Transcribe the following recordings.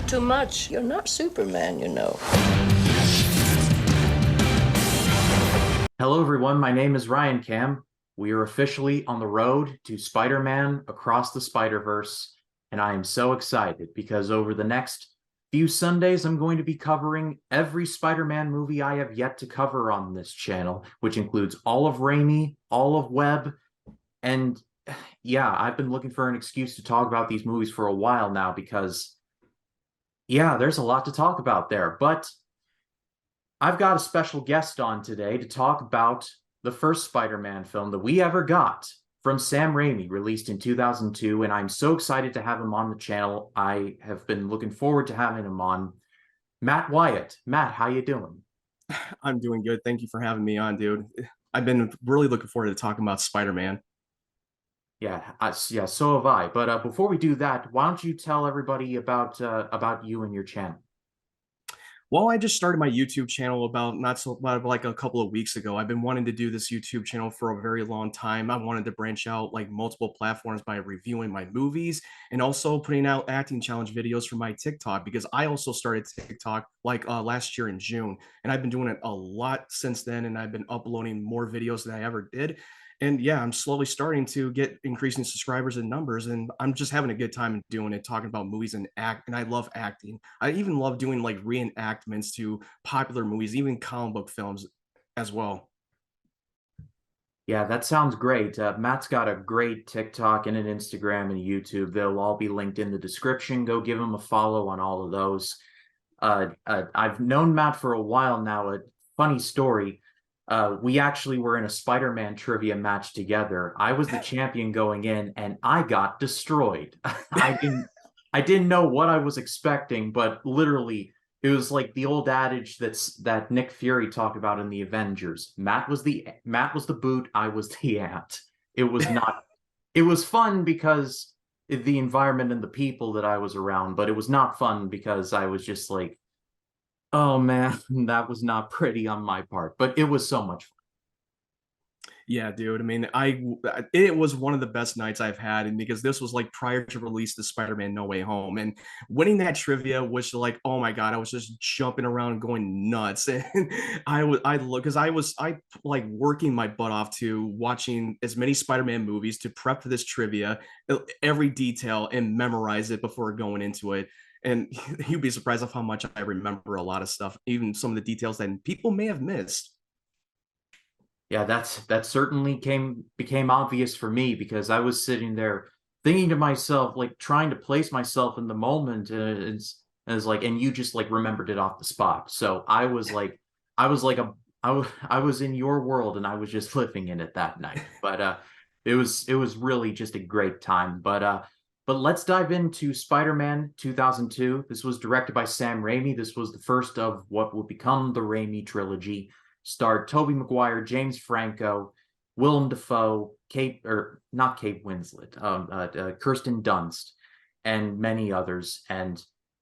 talk too much. You're not Superman, you know. Hello, everyone. My name is Ryan Cam. We are officially on the road to Spider-Man Across the Spider-Verse, and I am so excited because over the next few Sundays, I'm going to be covering every Spider-Man movie I have yet to cover on this channel, which includes all of Raimi, all of Webb, and yeah, I've been looking for an excuse to talk about these movies for a while now because, yeah, there's a lot to talk about there, but I've got a special guest on today to talk about the first Spider-Man film that we ever got from Sam Raimi, released in 2002, and I'm so excited to have him on the channel. I have been looking forward to having him on. Matt Wyatt. Matt, how you doing? I'm doing good. Thank you for having me on, dude. I've been really looking forward to talking about Spider-Man. Yeah, so have I. But before we do that, why don't you tell everybody about you and your channel? Well, I just started my YouTube channel about not so about like a couple of weeks ago. I've been wanting to do this YouTube channel for a very long time. I wanted to branch out like multiple platforms by reviewing my movies and also putting out acting challenge videos for my TikTok because I also started TikTok like last year in June, and I've been doing it a lot since then, and I've been uploading more videos than I ever did. And yeah, I'm slowly starting to get increasing subscribers and numbers, and I'm just having a good time doing it, talking about movies and act. And I love acting. I even love doing like reenactments to popular movies, even comic book films as well. Yeah, that sounds great. Matt's got a great TikTok and an Instagram and YouTube. They'll all be linked in the description. Go give him a follow on all of those. I've known Matt for a while now. A funny story. We actually were in a Spider-Man trivia match together. I was the champion going in, and I got destroyed. I didn't know what I was expecting, but literally, it was like the old adage that Nick Fury talked about in the Avengers. Matt was the boot, I was the ant. It was not. It was fun because the environment and the people that I was around, but it was not fun because I was just like, oh man, that was not pretty on my part, but it was so much fun. Yeah, dude. I mean, it was one of the best nights I've had, and because this was like prior to release the Spider-Man No Way Home, and winning that trivia was like, oh my god, I was just jumping around, going nuts, and I look because I like working my butt off to watching as many Spider-Man movies to prep for this trivia, every detail, and memorize it before going into it. And you'd be surprised of how much I remember a lot of stuff, even some of the details that people may have missed. Yeah, that certainly became obvious for me because I was sitting there thinking to myself, like trying to place myself in the moment, and it's like, and you just like remembered it off the spot. So I was like a, I was in your world, and I was just living in it that night. But it was really just a great time. But let's dive into Spider-Man 2002. This was directed by Sam Raimi. This was the first of what would become the Raimi trilogy. Starred Tobey Maguire, James Franco, Willem Dafoe, not Kate Winslet, Kirsten Dunst, and many others. And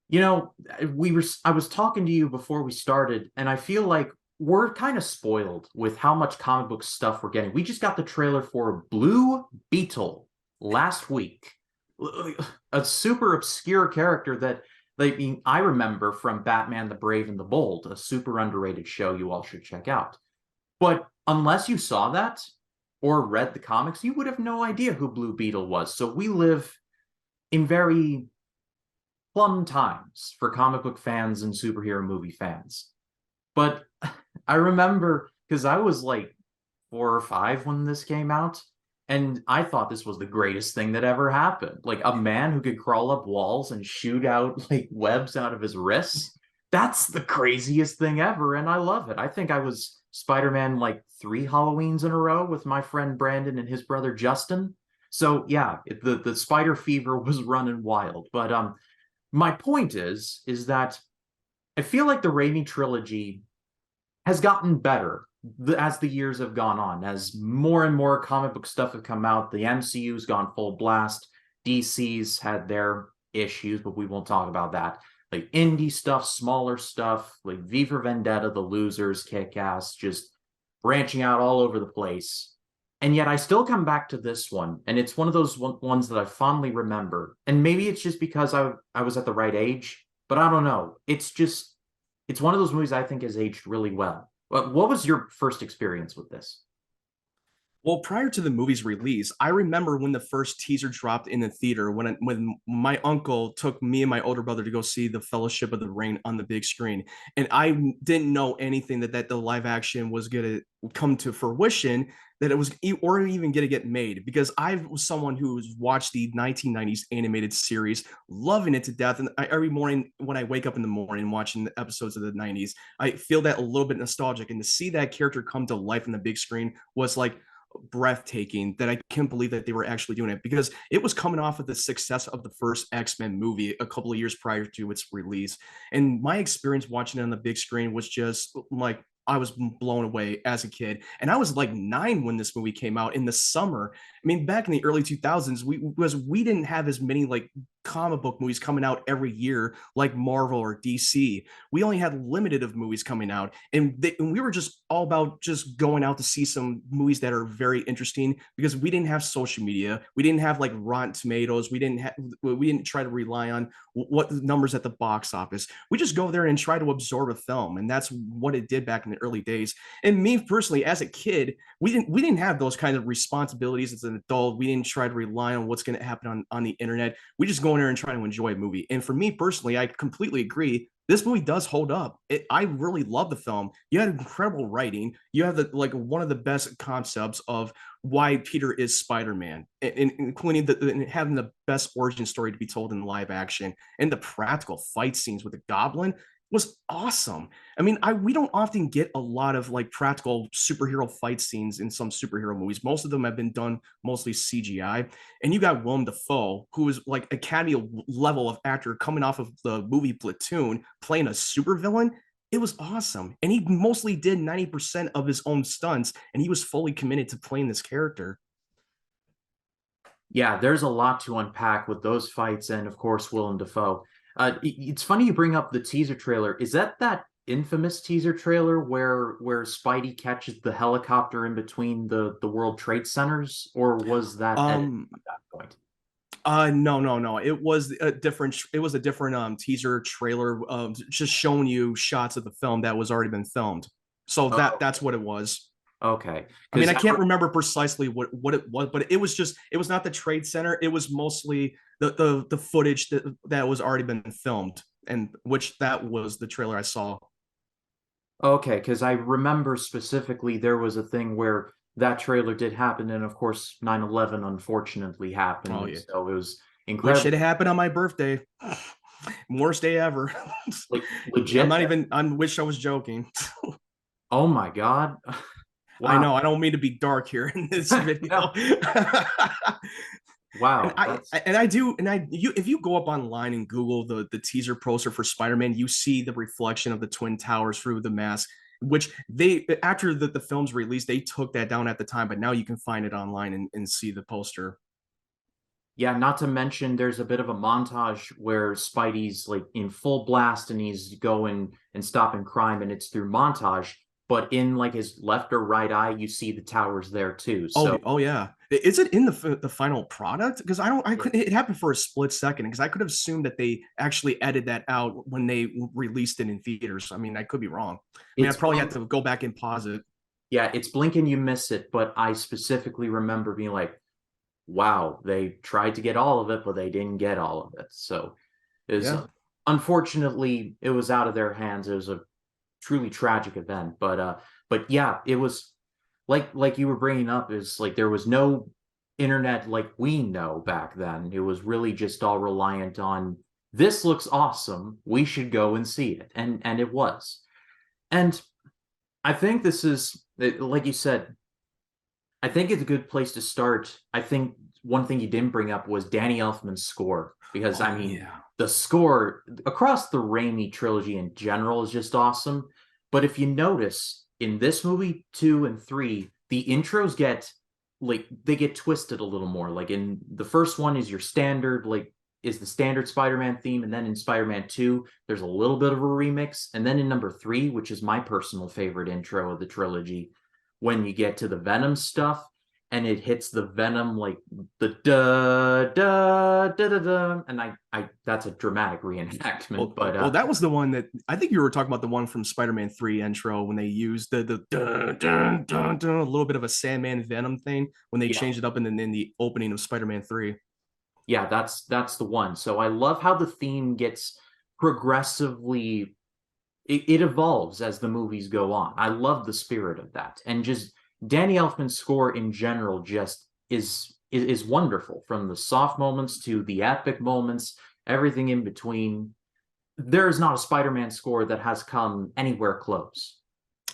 you know, I was talking to you before we started, and I feel like we're kind of spoiled with how much comic book stuff we're getting. We just got the trailer for Blue Beetle last week, a super obscure character that I remember from Batman the Brave and the Bold, a super underrated show you all should check out. But unless you saw that or read the comics, you would have no idea who Blue Beetle was. So we live in very plum times for comic book fans and superhero movie fans. But I remember because I was like 4 or 5 when this came out, and I thought this was the greatest thing that ever happened. Like a man who could crawl up walls and shoot out like webs out of his wrists. That's the craziest thing ever, and I love it. I think I was Spider-Man like 3 Halloweens in a row with my friend Brandon and his brother Justin. So yeah, the spider fever was running wild. But my point is that I feel like the Raimi trilogy has gotten better as the years have gone on, as more and more comic book stuff have come out. The MCU's gone full blast. DC's had their issues, but we won't talk about that. Like indie stuff, smaller stuff, like V for Vendetta, The Losers, Kick-Ass, just branching out all over the place. And yet I still come back to this one, and it's one of those ones that I fondly remember. And maybe it's just because I was at the right age. but I don't know. It's one of those movies I think has aged really well. What was your first experience with this? Well, prior to the movie's release, I remember when the first teaser dropped in the theater when my uncle took me and my older brother to go see the Fellowship of the Ring on the big screen, and I didn't know anything that the live action was gonna come to fruition, that it was or even gonna get made, because I was someone who's watched the 1990s animated series, loving it to death, and every morning when I wake up in the morning watching the episodes of the 90s, I feel that a little bit nostalgic, and to see that character come to life in the big screen was like breathtaking, that I can't believe that they were actually doing it, because it was coming off of the success of the first X-Men movie a couple of years prior to its release. And my experience watching it on the big screen was just like, I was blown away as a kid. And I was like 9 when this movie came out in the summer. I mean, back in the early 2000s, we didn't have as many like comic book movies coming out every year like Marvel or DC. We only had limited of movies coming out, and we were just all about just going out to see some movies that are very interesting, because we didn't have social media, we didn't have like Rotten Tomatoes, we didn't try to rely on what the numbers at the box office. We just go there and try to absorb a film, and that's what it did back in the early days. And me personally, as a kid, we didn't have those kind of responsibilities as an adult. We didn't try to rely on what's going to happen on the internet. We just go in there and try to enjoy a movie. And for me personally, I completely agree. This movie does hold up. I really love the film. You had incredible writing. You have like one of the best concepts of why Peter is Spider-Man, including having the best origin story to be told in live action, and the practical fight scenes with the Goblin was awesome. I mean, we don't often get a lot of like practical superhero fight scenes in some superhero movies. Most of them have been done mostly CGI. And you got Willem Dafoe, who is like Academy level of actor coming off of the movie Platoon, playing a supervillain. It was awesome. And he mostly did 90% of his own stunts, and he was fully committed to playing this character. Yeah, there's a lot to unpack with those fights, and of course Willem Dafoe. It's funny you bring up the teaser trailer. Is that infamous teaser trailer where Spidey catches the helicopter in between the World Trade Centers, or was that edited at that point? No. It was a different teaser trailer, just showing you shots of the film that was already been filmed. So Oh, that's what it was. okay. I mean, I Because can't remember precisely what it was, but it was not the Trade Center. It was mostly the footage that was already been filmed, and which that was the trailer I saw. okay, because I remember specifically there was a thing where that trailer did happen, and of course 9/11 unfortunately happened, Oh and yeah, so it was which incredible. it happened on my birthday. Worst day ever. Like I'm legit. not even. I wish I was joking. Oh my God. I Wow. know. I don't mean to be dark here in this No. video. And Wow. I That's and I do and I you if you go up online and Google the teaser poster for Spider-Man, you see the reflection of the Twin Towers through the mask, which they after the film's release, they took that down at the time, but now you can find it online and see the poster. yeah, not to mention there's a bit of a montage where Spidey's like in full blast and he's going and stopping crime and it's through montage, but in like his left or right eye, you see the towers there too. So Oh yeah. Is it in the final product? Because I it, couldn't. It happened for a split second, because I could have assumed that they actually edited that out when they released it in theaters. I mean, I could be wrong. I mean, I it's probably have to go back and pause it. yeah, it's blink and you miss it, but I specifically remember being like, wow, they tried to get all of it, but they didn't get all of it. So it was Yeah. unfortunately it was out of their hands. It was a truly tragic event, but yeah, it was like you were bringing up is like there was no internet like we know back then. It was really just all reliant on this looks awesome, we should go and see it, and it was. And I think this is like you said, I think it's a good place to start. I think one thing you didn't bring up was Danny Elfman's score, because I Oh mean, yeah. the score across the Raimi trilogy in general is just awesome. But if you notice in this movie 2 and 3, the intros get like they get twisted a little more. Like in the first one is your standard, like is the standard Spider-Man theme, and then in Spider-Man 2, there's a little bit of a remix, and then in number 3, which is my personal favorite intro of the trilogy, when you get to the Venom stuff. and it hits the Venom like the da da da da da, and I that's a dramatic reenactment, but Well, that was the one that I think you were talking about, the one from Spider-Man 3 intro when they used the dun, dun, dun, dun, a little bit of a Sandman Venom thing when they yeah, changed it up in the opening of Spider-Man 3. yeah, that's the one. So I love how the theme gets progressively it evolves as the movies go on. I love the spirit of that, and just Danny Elfman's score in general just is wonderful, from the soft moments to the epic moments, everything in between. There is not a Spider-Man score that has come anywhere close.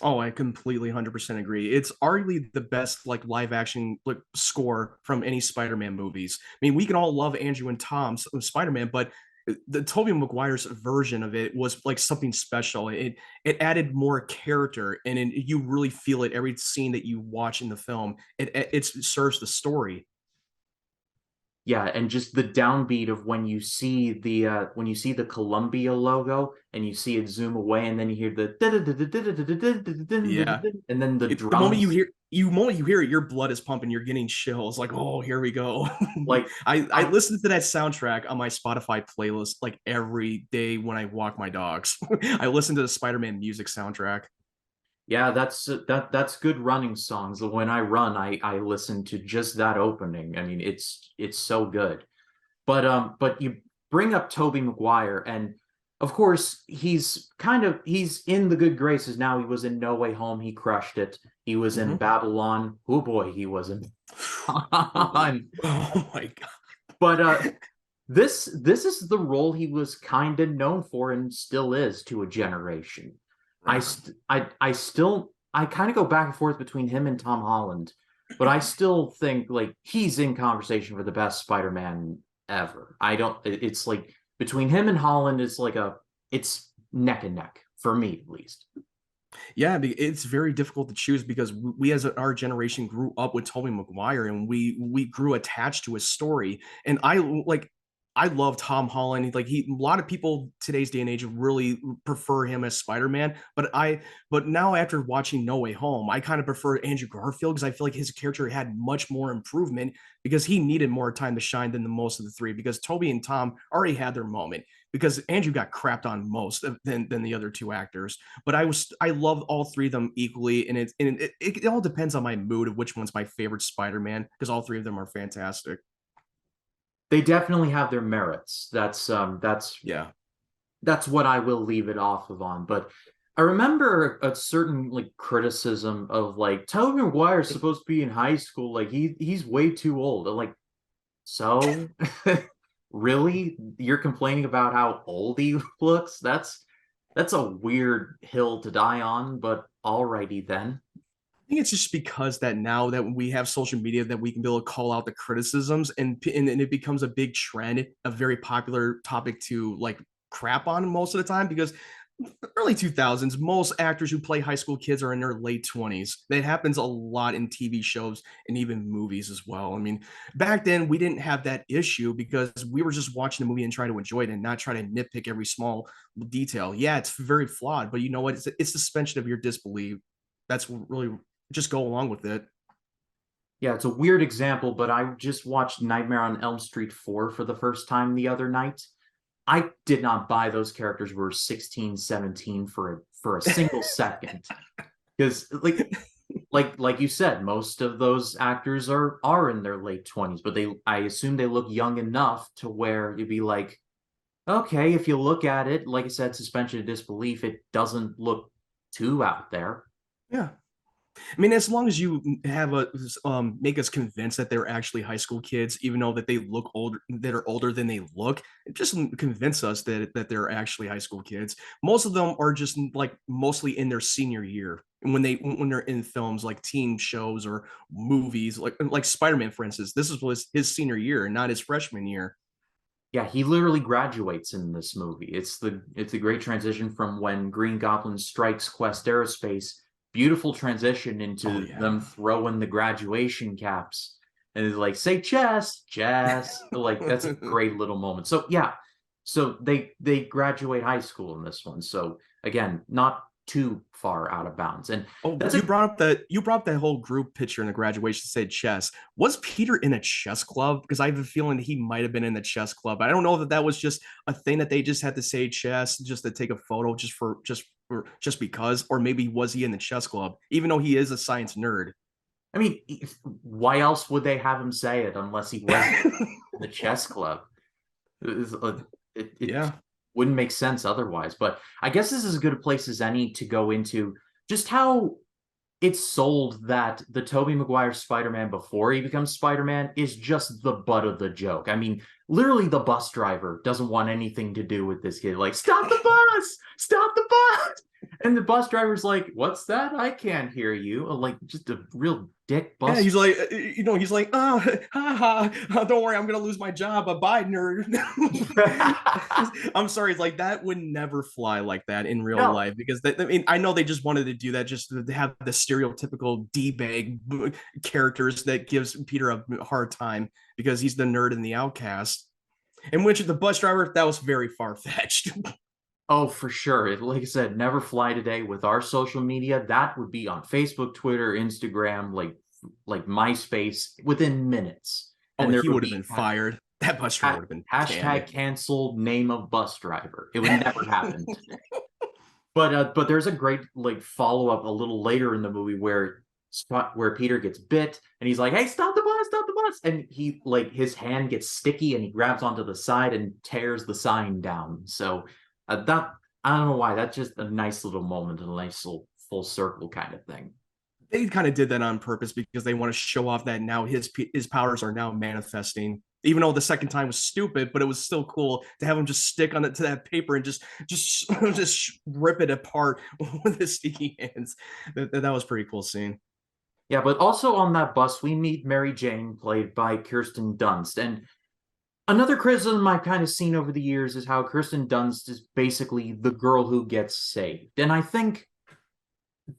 Oh, I completely 100% agree. It's arguably the best like live action like score from any Spider-Man movies. I mean, we can all love Andrew and Tom's Spider-Man, but the Tobey Maguire's version of it was like something special. It added more character, and you really feel it every scene that you watch in the film. It serves the story. Yeah, and just the downbeat of when you see the Columbia logo and you see it zoom away, and then you hear the Yeah, and then the the moment drums. you hear it, your blood is pumping. You're getting chills. Like, oh, here we go. Like I I listen to that soundtrack on my Spotify playlist like every day when I walk my dogs. I listen to the Spider-Man music soundtrack. Yeah, that's good running songs. When I run, I listen to just that opening. I mean, it's so good. But you bring up Tobey Maguire, and of course he's in the good graces now. He was in No Way Home, he crushed it. He was in Mhm. Babylon. Oh boy, he was in Babylon. Oh my god. But this is the role he was kind of known for and still is to a generation. Yeah. I kind of go back and forth between him and Tom Holland, but I still think like he's in conversation for the best Spider-Man ever. I don't it's like between him and Holland it's neck and neck for me at least. Yeah, it's very difficult to choose because we as our generation grew up with Tobey Maguire, and we grew attached to his story. And I love Tom Holland. Like a lot of people today's day and age really prefer him as Spider-Man, but now after watching No Way Home, I kind of prefer Andrew Garfield because I feel like his character had much more improvement because he needed more time to shine than the most of the three, because Toby and Tom already had their moment because Andrew got crapped on most than the other two actors. But I love all three of them equally, and it all depends on my mood of which one's my favorite Spider-Man because all three of them are fantastic. They definitely have their merits. Yeah. That's what I will leave it off of on. But I remember a certain like criticism of like Tobey Maguire is supposed to be in high school, like he's way too old. I'm like, so really? You're complaining about how old he looks? That's a weird hill to die on, but alrighty then. I think it's just because that now that we have social media that we can be able to call out the criticisms, and it becomes a big trend, a very popular topic to like crap on most of the time because early 2000s, most actors who play high school kids are in their late 20s. That happens a lot in TV shows and even movies as well. I mean, back then we didn't have that issue because we were just watching the movie and trying to enjoy it and not try to nitpick every small detail. Yeah, it's very flawed, but you know what? It's suspension of your disbelief. That's really just go along with it. Yeah, it's a weird example, but I just watched Nightmare on Elm Street 4 for the first time the other night. I did not buy those characters were 16, 17 for a single second. Because like you said, most of those actors are in their late 20s, but they I assume they look young enough to where you'd be like, okay, if you look at it, like I said, suspension of disbelief, it doesn't look too out there. Yeah. I mean, as long as you have a make us convinced that they're actually high school kids, even though that they look older, that are older than they look, just convince us that they're actually high school kids. Most of them are just like mostly in their senior year, and when they're in films like teen shows or movies, like Spider-Man, for instance, this was his senior year, not his freshman year. Yeah, he literally graduates in this movie. It's a great transition from when Green Goblin strikes Quest Aerospace. Beautiful transition Oh into yeah. them throwing the graduation caps. And it's like, say chess, chess. Like that's a great little moment. So yeah. So they graduate high school in this one. So again, too far out of bounds. And Oh, that's a you brought up that whole group picture in the graduation said chess. Was Peter in a chess club? Because I have a feeling he might have been in the chess club. I don't know that that was just a thing that they just had to say chess just to take a photo just because, or maybe was he in the chess club, even though he is a science nerd. I mean, why else would they have him say it unless he was in the chess club? It Yeah. wouldn't make sense otherwise. But I guess this is as good a place as any to go into just how it's sold that the Tobey Maguire Spider-Man before he becomes Spider-Man is just the butt of the joke. I mean, literally the bus driver doesn't want anything to do with this kid. Like, stop the bus! Stop the bus! And the bus driver's like, what's that? I can't hear you. Like, just a real dick bus. Yeah, he's like, he's like, oh, ha, ha, don't worry, I'm gonna lose my job. Bye, nerd. I'm sorry, it's like that would never fly like that in real No. life because I mean, I know they just wanted to do that just to have the stereotypical d-bag characters that gives Peter a hard time because he's the nerd and the outcast. In which the bus driver, that was very far fetched. Oh, for sure. Like I said, never fly today with our social media. That would be on Facebook, Twitter, Instagram, like MySpace within minutes. Oh, And there he would would have be been fired. That bus driver would have been canned. hashtag canceled name of bus driver. It would never happen. But there's a great like follow up a little later in the movie where Peter gets bit and he's like, "Hey, stop the bus!" And he like his hand gets sticky and he grabs onto the side and tears the sign down. So that I don't know why that's just a nice little moment, a nice little full circle kind of thing. They kind of did that on purpose because they want to show off that now his powers are now manifesting. Even though the second time was stupid, but it was still cool to have him just stick on it to that paper and just rip it apart with his sticky hands. That was pretty cool scene. Yeah, but also on that bus we meet Mary Jane, played by Kirsten Dunst, and another criticism I've kind of seen over the years is how Kirsten Dunst is basically the girl who gets saved. And I think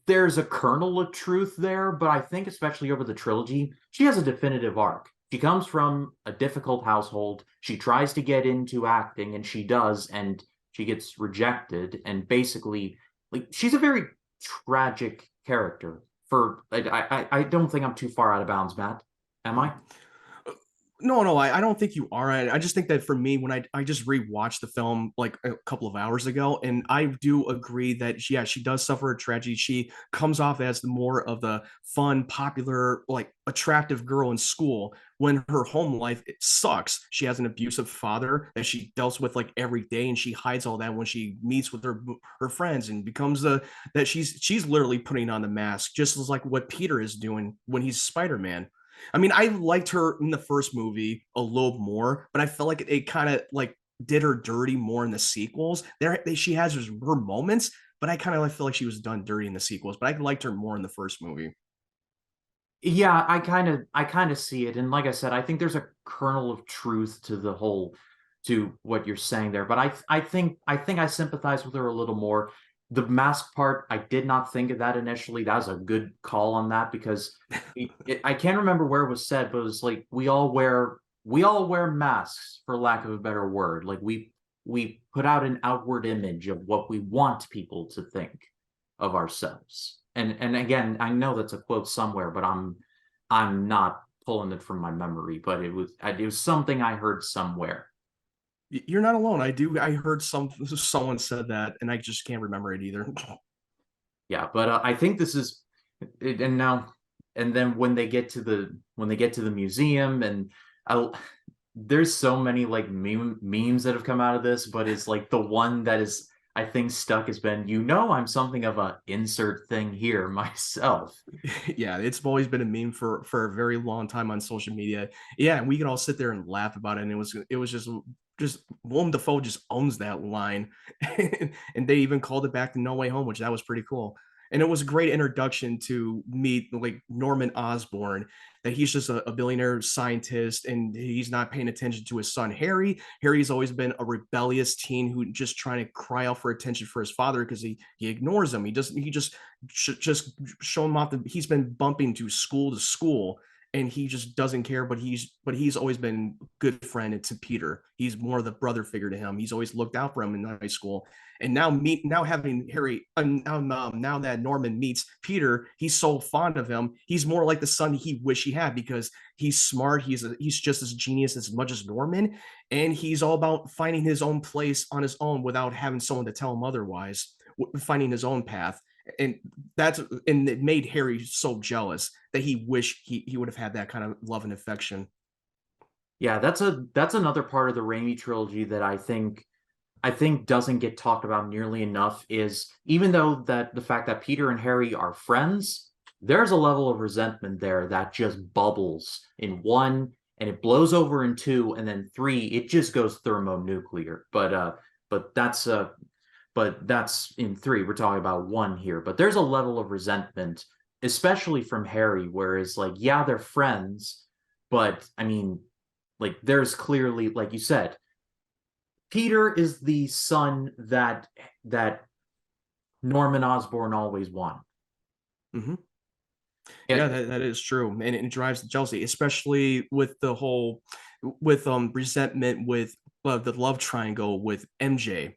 there's a kernel of truth there, but I think especially over the trilogy, she has a definitive arc. She comes from a difficult household. She tries to get into acting and she does, and she gets rejected. And basically, like she's a very tragic character. I don't think I'm too far out of bounds, Matt. Am I? No, I don't think you are. I just think that for me, when I just rewatched the film like a couple of hours ago, and I do agree that yeah, she does suffer a tragedy. She comes off as the more of the fun, popular, like attractive girl in school when her home life it sucks. She has an abusive father that she deals with like every day, and she hides all that when she meets with her friends and becomes the that she's literally putting on the mask, just as like what Peter is doing when he's Spider-Man. I mean, I liked her in the first movie a little more, but I felt like it kind of like did her dirty more in the sequels. She has her moments, but I kind of feel like she was done dirty in the sequels. But I liked her more in the first movie. Yeah, I kind of see it. And like I said, I think there's a kernel of truth to the whole to what you're saying there. But I think I sympathize with her a little more. The mask part, I did not think of that initially. That was a good call on that because I can't remember where it was said, but it was like we all wear masks for lack of a better word. Like we put out an outward image of what we want people to think of ourselves. And again, I know that's a quote somewhere, but I'm not pulling it from my memory. But it was something I heard somewhere. You're not alone. I heard someone said that, and I just can't remember it either. Yeah, but I think this is and now and then when they get to the museum and I there's so many like memes that have come out of this, but it's like the one that is I think stuck has been, I'm something of a insert thing here myself. Yeah, it's always been a meme for a very long time on social media. Yeah, and we can all sit there and laugh about it, and it was just Willem Dafoe just owns that line, and they even called it back to No Way Home, which that was pretty cool. And it was a great introduction to meet like Norman Osborn, that he's just a billionaire scientist and he's not paying attention to his son Harry. Harry's always been a rebellious teen who just trying to cry out for attention for his father because he ignores him. He just show him off that he's been bumping to school, and he just doesn't care. But he's always been a good friend to Peter. He's more of the brother figure to him. He's always looked out for him in high school. And now having Harry, now that Norman meets Peter, he's so fond of him. He's more like the son he wish he had, because he's smart. He's just as genius as much as Norman, and he's all about finding his own place on his own without having someone to tell him otherwise, finding his own path. And it made Harry so jealous that he wished he would have had that kind of love and affection. Yeah, that's another part of the Raimi trilogy that I think doesn't get talked about nearly enough. Is even though that the fact that Peter and Harry are friends, there's a level of resentment there that just bubbles in one, and it blows over in two, and then three, it just goes thermonuclear. But that's in three. We're talking about one here. But there's a level of resentment, especially from Harry, whereas like, yeah, they're friends, but I mean, like, there's clearly, like you said, Peter is the son that Norman Osborn always wanted. Mm-hmm. Yeah, that is true, and it drives the jealousy, especially with the whole resentment with the love triangle with MJ.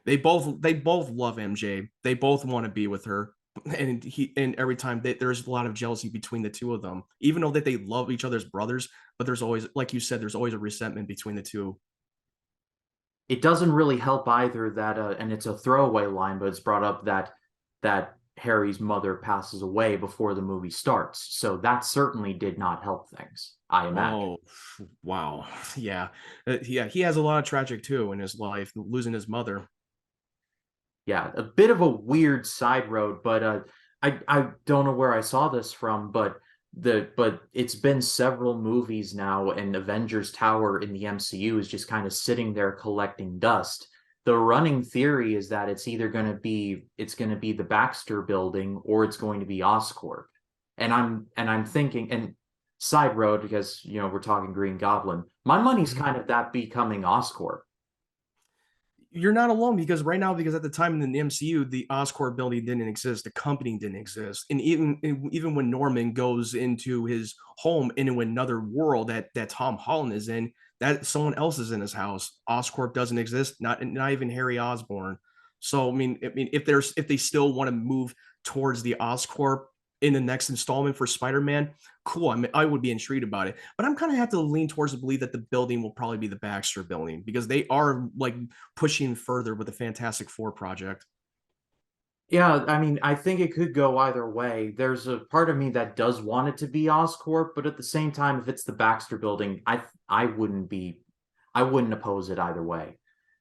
They both love MJ. They both want to be with her, and every time there's a lot of jealousy between the two of them, even though that they love each other's brothers. But there's always, like you said, there's always a resentment between the two. It doesn't really help either that, and it's a throwaway line, but it's brought up that Harry's mother passes away before the movie starts, so that certainly did not help things, I imagine. Oh, wow. Yeah. Yeah, he has a lot of tragic too in his life, losing his mother. Yeah, a bit of a weird side road, but I don't know where I saw this from, but it's been several movies now, and Avengers Tower in the MCU is just kind of sitting there collecting dust. The running theory is that it's going to be the Baxter Building, or it's going to be Oscorp. And I'm thinking, and side road, because we're talking Green Goblin. My money's kind of that becoming Oscorp. You're not alone, because right now, because at the time in the MCU, the Oscorp building didn't exist, the company didn't exist, and even when Norman goes into his home into another world that Tom Holland is in, that someone else is in his house. Oscorp doesn't exist, not even Harry Osborn. So I mean, if they still want to move towards the Oscorp in the next installment for Spider-Man, cool. I mean, I would be intrigued about it, but I'm kind of have to lean towards the belief that the building will probably be the Baxter building, because they are like pushing further with the Fantastic Four project. Yeah, I mean, I think it could go either way. There's a part of me that does want it to be Oscorp, but at the same time, if it's the Baxter Building, I wouldn't oppose it either way,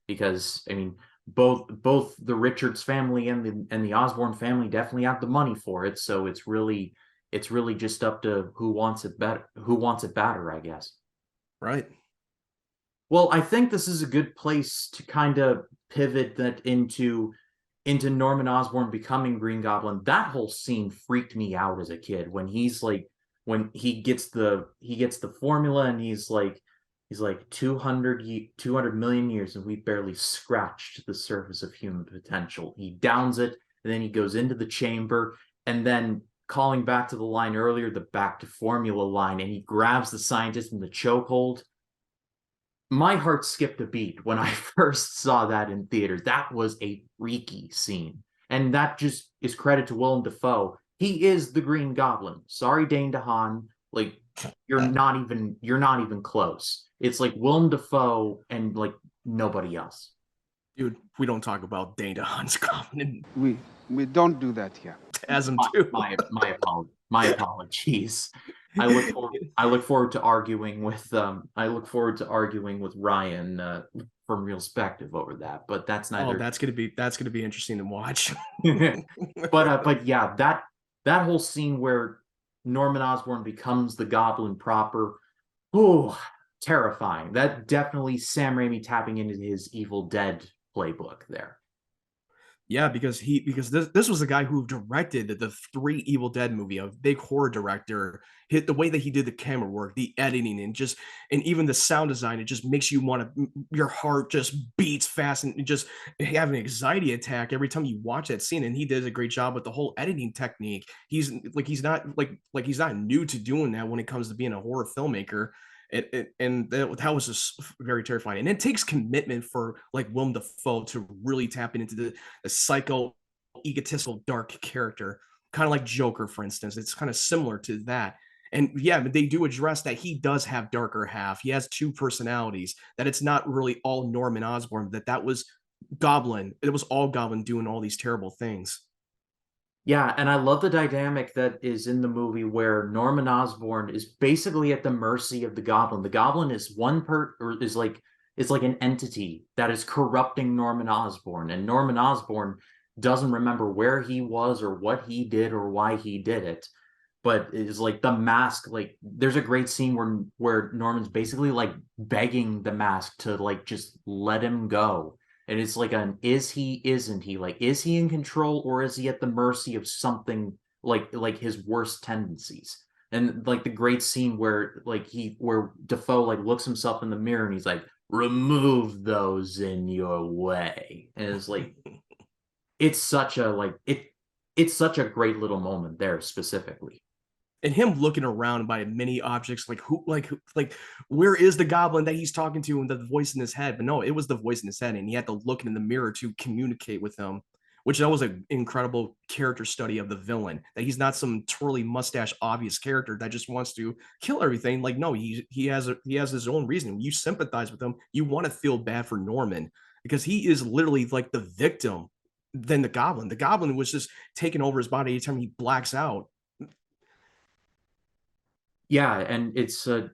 because I mean, both the Richards family and the Osborne family definitely have the money for it, so it's really just up to who wants it better, I guess. Right. Well, I think this is a good place to kind of pivot that into Norman Osborn becoming Green Goblin. That whole scene freaked me out as a kid when he's like, when he gets the formula, and he's like 200 million years, and we barely scratched the surface of human potential. He downs it, and then he goes into the chamber, and then calling back to the line earlier, the back to formula line, and he grabs the scientist in the chokehold. My heart skipped a beat when I first saw that in theaters. That was a freaky scene. And that just is credit to Willem Dafoe. He is the Green Goblin. Sorry, Dane DeHaan. Like, you're not even close. It's like Willem Dafoe and like nobody else. Dude, we don't talk about Dane DeHaan's Goblin We don't do that here. as him My too. my apologies. I look forward to arguing with Ryan from Realspective over that, but that's Oh, neither. that's gonna be interesting to watch. But yeah, that whole scene where Norman Osborn becomes the Goblin proper, oh, terrifying. That definitely Sam Raimi tapping into his Evil Dead playbook there. Yeah, because this was the guy who directed the three Evil Dead movie, a big horror director. Hit the way that he did the camera work, the editing, and even the sound design. It just makes you want to, your heart just beats fast and you just have an anxiety attack every time you watch that scene. And he did a great job with the whole editing technique. He's not new to doing that when it comes to being a horror filmmaker. And that was just very terrifying. And it takes commitment for like Willem Dafoe to really tap into the psycho, egotistical, dark character, kind of like Joker, for instance. It's kind of similar to that. And yeah, but they do address that he does have darker half. He has two personalities. That it's not really all Norman Osborn. That was Goblin. It was all Goblin doing all these terrible things. Yeah, and I love the dynamic that is in the movie where Norman Osborn is basically at the mercy of the Goblin. The Goblin is or is like an entity that is corrupting Norman Osborn, and Norman Osborn doesn't remember where he was or what he did or why he did it. But it's like the mask, like there's a great scene where Norman's basically like begging the mask to like just let him go, and it's like an is he, isn't he? Like, is he in control or is he at the mercy of something like his worst tendencies? And like the great scene where Defoe like looks himself in the mirror and he's like, remove those in your way. And it's like it's such a it's such a great little moment there specifically. And him looking around by many objects, like where is the Goblin that he's talking to, and the voice in his head? But no, it was the voice in his head, and he had to look in the mirror to communicate with him, which that was an incredible character study of the villain. That he's not some twirly mustache obvious character that just wants to kill everything. Like no, he has his own reason. You sympathize with him. You want to feel bad for Norman because he is literally like the victim than the Goblin. The Goblin was just taking over his body anytime he blacks out. Yeah, and it's a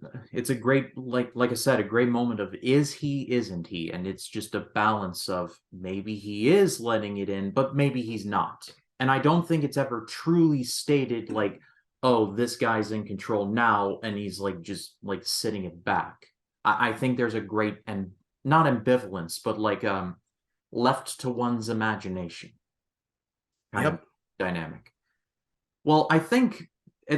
great like I said, a great moment of is he, isn't he? And it's just a balance of maybe he is letting it in, but maybe he's not. And I don't think it's ever truly stated like, oh, this guy's in control now and he's like just like sitting it back. I think there's a great and not ambivalence, but like left to one's imagination kind of Yep. dynamic. Well, I think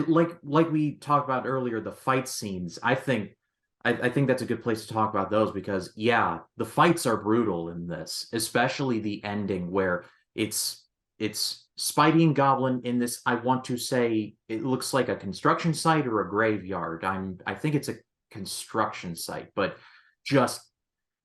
like we talked about earlier, the fight scenes. I think that's a good place to talk about those because yeah, the fights are brutal in this, especially the ending where it's Spidey and Goblin in this. I want to say it looks like a construction site or a graveyard. I think it's a construction site, but just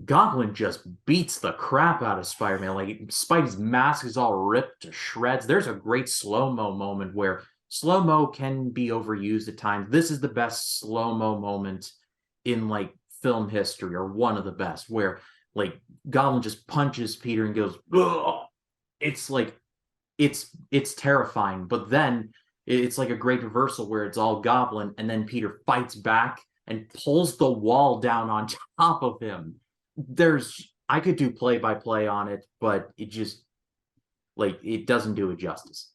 Goblin just beats the crap out of Spider-Man. Like Spidey's mask is all ripped to shreds. There's a great slow-mo moment where slow-mo can be overused at times. This is the best slow-mo moment in like film history, or one of the best, where like Goblin just punches Peter and goes, ugh! It's like it's terrifying, but then it's like a great reversal where it's all Goblin and then Peter fights back and pulls the wall down on top of him. I could do play by play on it, but it just like it doesn't do it justice.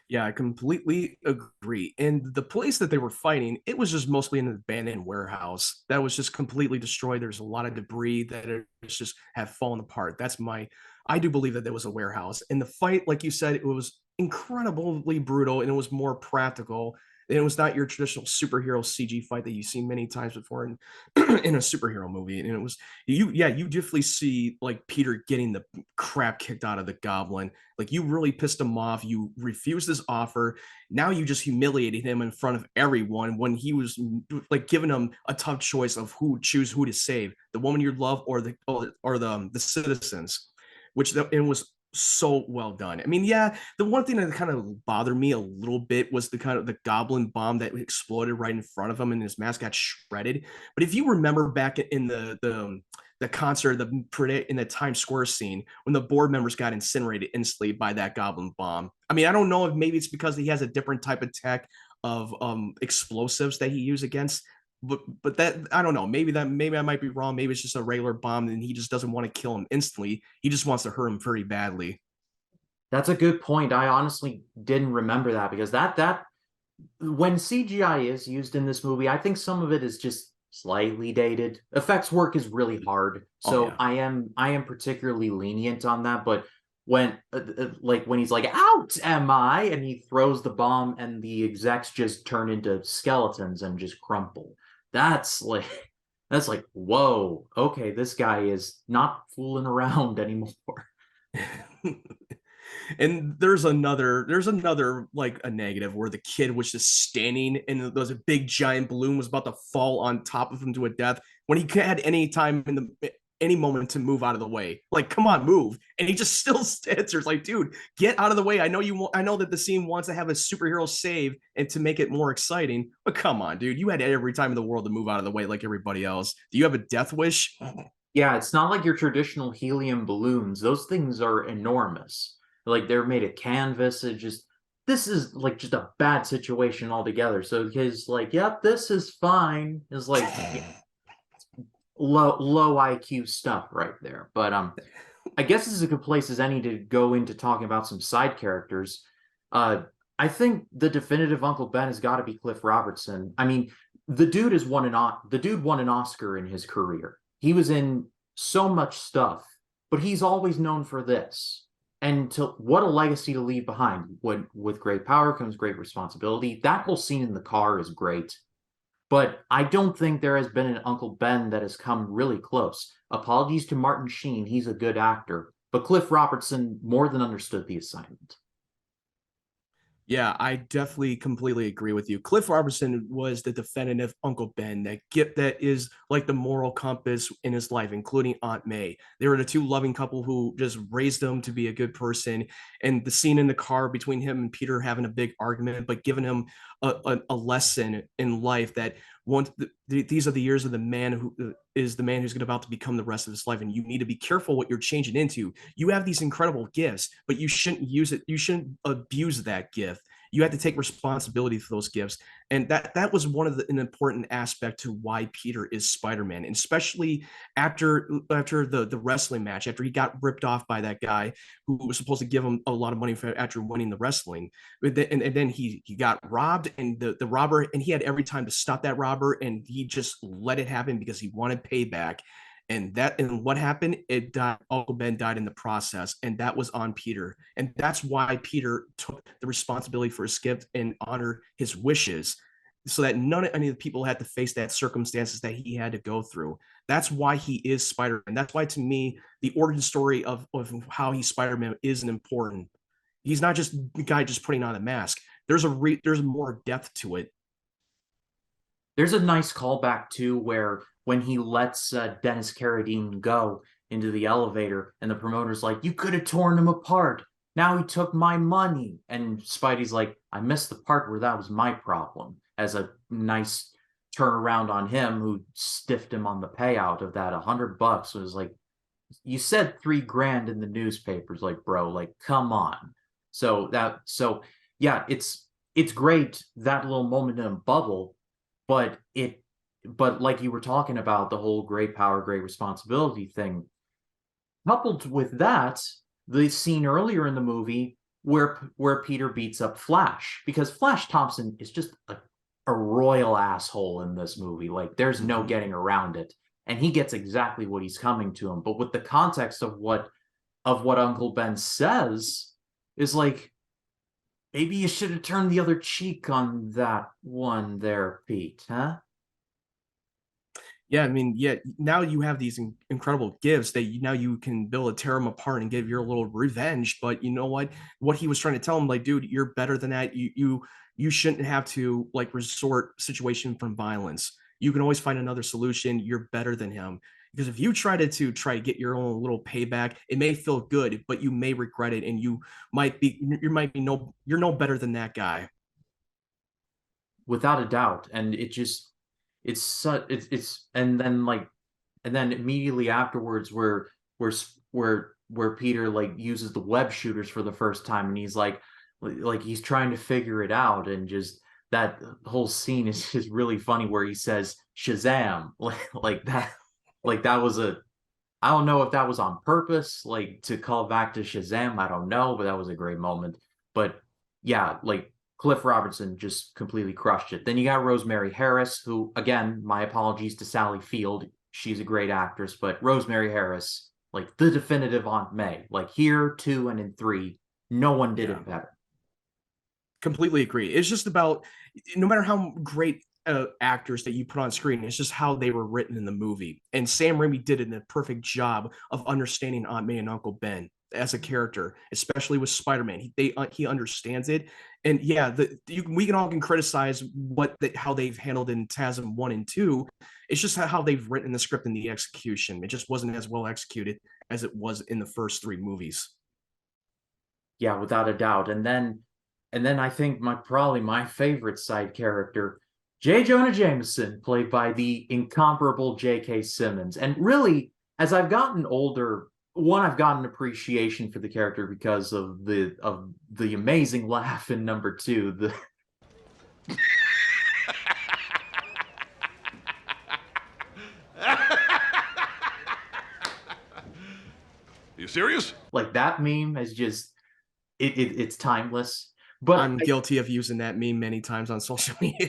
Yeah, I completely agree. And the place that they were fighting, it was just mostly an abandoned warehouse that was just completely destroyed. There's a lot of debris that is just have fallen apart. I do believe that there was a warehouse. And the fight, like you said, it was incredibly brutal and it was more practical. And it was not your traditional superhero CG fight that you've seen many times before in in a superhero movie. And it was you definitely see like Peter getting the crap kicked out of the Goblin. Like you really pissed him off. You refused his offer. Now you just humiliated him in front of everyone when he was like giving him a tough choice of who to save, the woman you love or the citizens, which it was so well done. I mean, yeah, the one thing that kind of bothered me a little bit was the kind of the goblin bomb that exploded right in front of him and his mask got shredded. But if you remember back in the concert, in the Times Square scene when the board members got incinerated instantly by that goblin bomb. I mean, I don't know if maybe it's because he has a different type of tech of explosives that he used against. But that I don't know. Maybe I might be wrong. Maybe it's just a regular bomb, and he just doesn't want to kill him instantly. He just wants to hurt him pretty badly. That's a good point. I honestly didn't remember that because that when CGI is used in this movie, I think some of it is just slightly dated. Effects work is really hard, Oh so yeah. I am particularly lenient on that. But when like when he's like, out am I, and he throws the bomb and the execs just turn into skeletons and just crumple. That's like that's like, whoa, okay, this guy is not fooling around anymore. And there's another like a negative where the kid was just standing and there was a big giant balloon was about to fall on top of him to a death when he had any time in the any moment to move out of the way. Like, come on, move. And he just still stands there. It's like, dude, get out of the way. I know you want, I know that the scene wants to have a superhero save and to make it more exciting, but come on, dude. You had every time in the world to move out of the way like everybody else. Do you have a death wish? Yeah, it's not like your traditional helium balloons. Those things are enormous. Like they're made of canvas. It just this is like just a bad situation altogether. So his like, yep, this is fine. Is like low IQ stuff right there. But I guess this is a good place as any to go into talking about some side characters. Uh, I think the definitive Uncle Ben has got to be Cliff Robertson. I mean, the dude won an Oscar in his career. He was in so much stuff, but he's always known for this. And what a legacy to leave behind. When with great power comes great responsibility. That whole scene in the car is great. But I don't think there has been an Uncle Ben that has come really close. Apologies to Martin Sheen, he's a good actor, but Cliff Robertson more than understood the assignment. Yeah, I definitely completely agree with you. Cliff Robertson was the definitive Uncle Ben that is like the moral compass in his life, including Aunt May. They were the two loving couple who just raised him to be a good person. And the scene in the car between him and Peter having a big argument, but giving him a lesson in life that these are the years of the man who is the man who's about to become the rest of his life, and you need to be careful what you're changing into. You have these incredible gifts, but you shouldn't use it. You shouldn't abuse that gift. You have to take responsibility for those gifts, and that was an important aspect to why Peter is Spider-Man, and especially after the wrestling match, after he got ripped off by that guy who was supposed to give him a lot of money after winning the wrestling, and then he got robbed, and the robber, and he had every time to stop that robber, and he just let it happen because he wanted payback. And what happened? It died. Uncle Ben died in the process, and that was on Peter. And that's why Peter took the responsibility for his gift and honor his wishes, so that none of any of the people had to face that circumstances that he had to go through. That's why he is Spider-Man. That's why, to me, the origin story of how he's Spider-Man isn't important. He's not just the guy just putting on a mask. There's more depth to it. There's a nice callback too, where when he lets Dennis Carradine go into the elevator, and the promoter's like, "You could have torn him apart. Now he took my money," and Spidey's like, "I missed the part where that was my problem." As a nice turnaround on him, who stiffed him on the payout of that $100. It was like, you said 3 grand in the newspapers, like, bro, like, come on. So yeah, it's great that little moment in a bubble, but like you were talking about, the whole great power, great responsibility thing, coupled with that, the scene earlier in the movie where Peter beats up Flash, because Flash Thompson is just a royal asshole in this movie. Like, there's no getting around it, and he gets exactly what he's coming to him. But with the context of what Uncle Ben says, is like, maybe you should have turned the other cheek on that one there, Pete, huh? Yeah, I mean, yeah, now you have these incredible gifts that now you can build a tear them apart and give your little revenge. But you know what? What he was trying to tell him, like, dude, you're better than that. You shouldn't have to like resort situation from violence. You can always find another solution. You're better than him. Because if you try to get your own little payback, it may feel good, but you may regret it, and you're no better than that guy. Without a doubt. And it just it's such it's and then immediately afterwards, where Peter like uses the web shooters for the first time, and he's like he's trying to figure it out, and just that whole scene is just really funny, where he says Shazam, like that was a, I don't know if that was on purpose, like to call back to Shazam. I don't know, but that was a great moment. But yeah, like Cliff Robertson just completely crushed it. Then you got Rosemary Harris, who, again, my apologies to Sally Field. She's a great actress, but Rosemary Harris like the definitive Aunt May. Like here, 2, and in 3, no one did it better. Completely agree. It's just about, no matter how great actors that you put on screen, it's just how they were written in the movie. And Sam Raimi did a perfect job of understanding Aunt May and Uncle Ben as a character, especially with Spider-Man. He understands it. And yeah, we can criticize how they've handled in TASM 1 and 2. It's just how they've written the script and the execution. It just wasn't as well executed as it was in the first 3 movies. Yeah, without a doubt. And then I think probably my favorite side character, J. Jonah Jameson, played by the incomparable J.K. Simmons. And really, as I've gotten older, one, I've gotten appreciation for the character because of the amazing laugh in number 2. The You serious? like that meme is just it's timeless. But I'm guilty of using that meme many times on social media.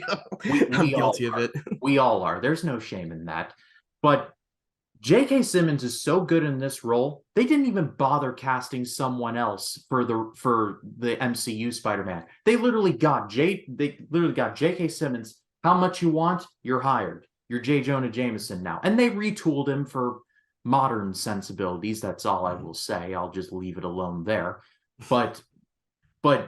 I'm we guilty of it. We all are. There's no shame in that. But J.K. Simmons is so good in this role, they didn't even bother casting someone else for the MCU Spider-Man. They literally got J.K. Simmons. How much you want? You're hired. You're J. Jonah Jameson now. And they retooled him for modern sensibilities. That's all I will say. I'll just leave it alone there. But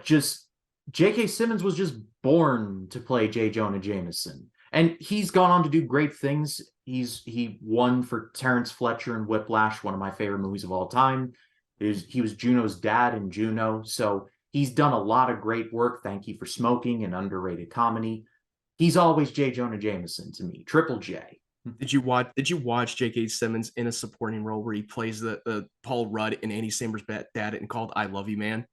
just J.K. Simmons was just born to play J. Jonah Jameson. And he's gone on to do great things. He won for Terrence Fletcher in Whiplash, one of my favorite movies of all time. He was Juno's dad in Juno. So he's done a lot of great work. Thank You for Smoking, an underrated comedy. He's always J. Jonah Jameson to me. Triple J. Did you watch J.K. Simmons in a supporting role where he plays the Paul Rudd in Andy Samberg's dad and called "I Love You, Man"?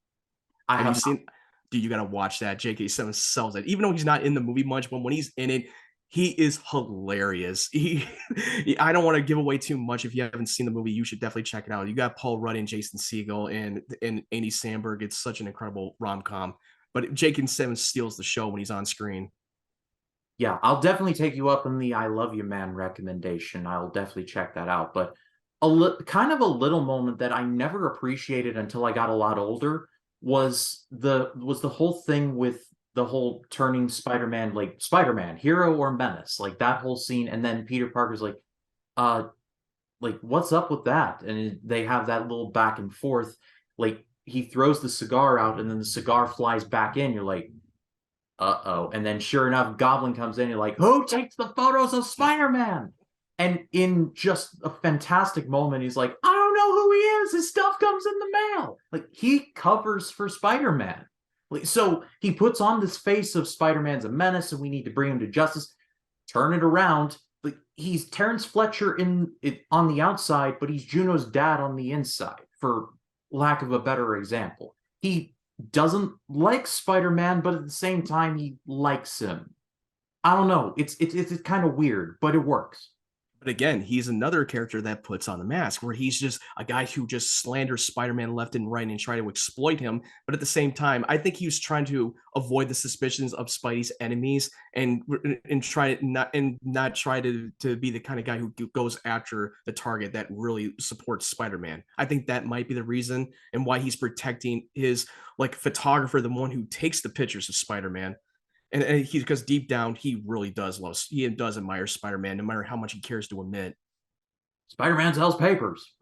Have you seen? Dude, you gotta watch that. J.K. Simmons sells it, even though he's not in the movie much. But when he's in it, he is hilarious. I don't want to give away too much. If you haven't seen the movie, you should definitely check it out. You got Paul Rudd and Jason Segel and Andy Samberg. It's such an incredible rom-com. But J.K. Simmons steals the show when he's on screen. Yeah, I'll definitely take you up on the I Love You Man recommendation. I'll definitely check that out. But kind of a little moment that I never appreciated until I got a lot older was the whole thing with the whole turning Spider-Man, like Spider-Man, hero or menace, like that whole scene. And then Peter Parker's like, what's up with that? And they have that little back and forth. Like he throws the cigar out and then the cigar flies back in. You're like, uh-oh. And then sure enough, Goblin comes in. You're like, who takes the photos of Spider-Man? And in just a fantastic moment, he's like, I don't know who he is. His stuff comes in the mail. Like he covers for Spider-Man. Like, so he puts on this face of Spider-Man's a menace and we need to bring him to justice. Turn it around. Like he's Terrence Fletcher on the outside, but he's Juno's dad on the inside, for lack of a better example. He doesn't like Spider-Man, but at the same time, he likes him. I don't know. It's kind of weird, but it works. But again, he's another character that puts on the mask, where he's just a guy who just slanders Spider-Man left and right and try to exploit him. But at the same time, I think he was trying to avoid the suspicions of Spidey's enemies and try not try to be the kind of guy who goes after the target that really supports Spider-Man. I think that might be the reason and why he's protecting his photographer, the one who takes the pictures of Spider-Man. And because deep down, he really does admire Spider-Man, no matter how much he cares to admit. Spider-Man sells papers.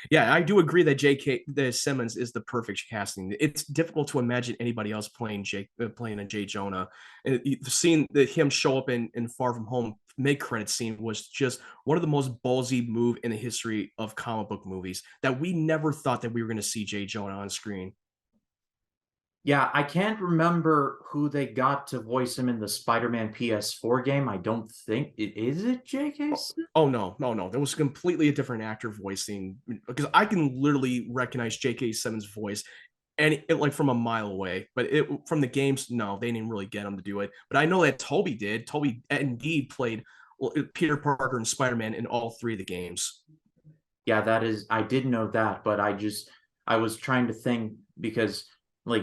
Yeah, I do agree that Simmons is the perfect casting. It's difficult to imagine anybody else playing a J. Jonah. And seeing him show up in Far From Home mid-credit scene was just one of the most ballsy move in the history of comic book movies, that we never thought that we were going to see J. Jonah on screen. Yeah, I can't remember who they got to voice him in the Spider-Man PS4 game. I don't think is it J.K. Oh no. There was completely a different actor voicing, because I can literally recognize J.K. Simmons' voice and from a mile away. But from the games, no, they didn't really get him to do it. But I know that Toby did. Toby indeed played Peter Parker and Spider-Man in all 3 of the games. Yeah, I did know that, but I was trying to think, because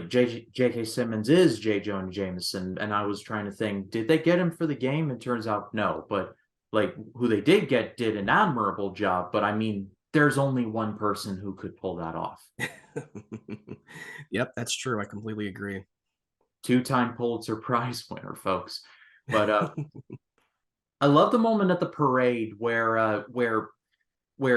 J.K. Simmons is J. Jonah Jameson, and I was trying to think, did they get him for the game? It turns out no, but who they did get did an admirable job. But I mean, there's only one person who could pull that off. Yep, that's true. I completely agree. Two-time Pulitzer Prize winner, folks. But I love the moment at the parade where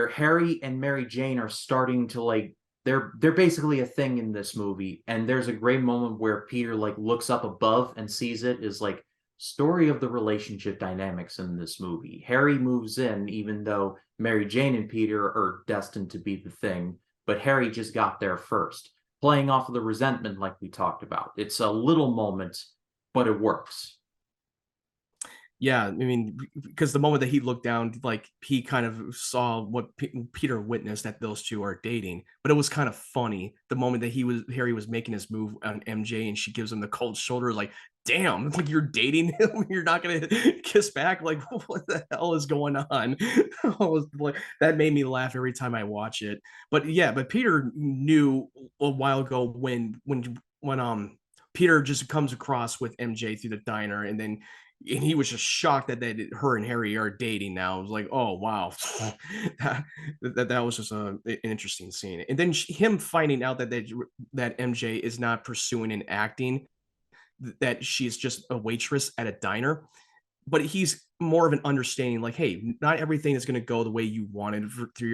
Harry and Mary Jane are starting to like they're basically a thing in this movie, and there's a great moment where Peter like looks up above and sees it is like story of the relationship dynamics in this movie. Harry moves in even though Mary Jane and Peter are destined to be the thing, but Harry just got there first, playing off of the resentment like we talked about. It's a little moment, but it works. Yeah, I mean, because the moment that he looked down, like he kind of saw what Peter witnessed that those two are dating. But it was kind of funny the moment that Harry was making his move on MJ, and she gives him the cold shoulder, like, "Damn, it's like you're dating him, you're not gonna kiss back." Like, what the hell is going on? I was like, that made me laugh every time I watch it. But yeah, but Peter knew a while ago when Peter just comes across with MJ through the diner, and he was just shocked that her and Harry are dating now. It was like, oh wow, that was just an interesting scene. And then him finding out that MJ is not pursuing and acting, that she's just a waitress at a diner, but he's more of an understanding, like, hey, not everything is going to go the way you wanted through